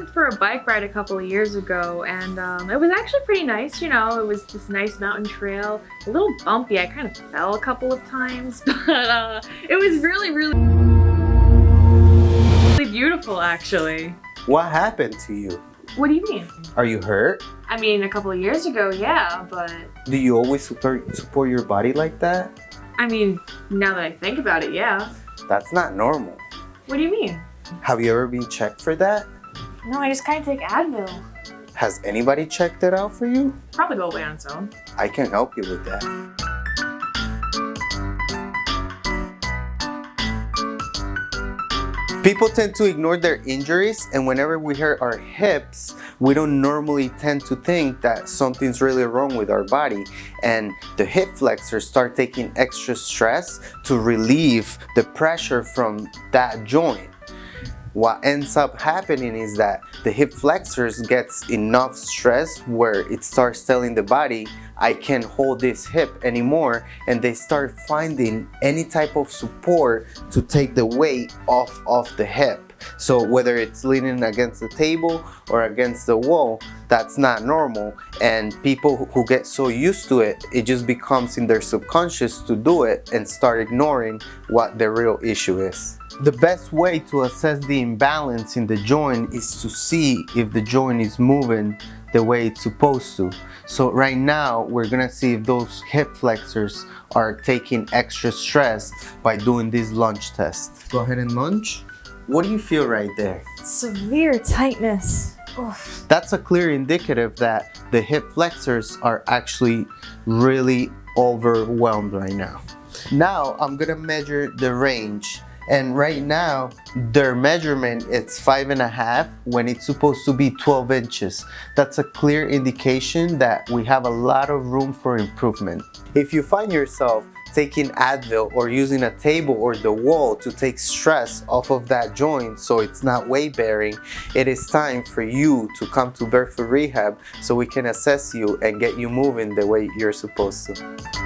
went for a bike ride a couple of years ago, and it was actually pretty nice, you know. It was this nice mountain trail, a little bumpy. I kind of fell a couple of times, but it was really, really beautiful, actually. What happened to you? What do you mean? Are you hurt? I mean, a couple of years ago, yeah, but... Do you always support your body like that? I mean, now that I think about it, yeah. That's not normal. What do you mean? Have you ever been checked for that? No, I just kind of take Advil. Has anybody checked it out for you? Probably go away on its own. I can help you with that. People tend to ignore their injuries, and whenever we hurt our hips, we don't normally tend to think that something's really wrong with our body, and the hip flexors start taking extra stress to relieve the pressure from that joint. What ends up happening is that the hip flexors gets enough stress where it starts telling the body, I can't hold this hip anymore, and they start finding any type of support to take the weight off the hip. So whether it's leaning against the table or against the wall, that's not normal. And people who get so used to it, it just becomes in their subconscious to do it and start ignoring what the real issue is. The best way to assess the imbalance in the joint is to see if the joint is moving the way it's supposed to. So right now, we're gonna see if those hip flexors are taking extra stress by doing this lunge test. Go ahead and lunge. What do you feel right there? Severe tightness. Oof. That's a clear indicative that the hip flexors are actually really overwhelmed right now. Now I'm gonna measure the range. And right now, their measurement is 5.5 when it's supposed to be 12 inches. That's a clear indication that we have a lot of room for improvement. If you find yourself taking Advil or using a table or the wall to take stress off of that joint so it's not weight bearing, it is time for you to come to Barefoot Rehab so we can assess you and get you moving the way you're supposed to.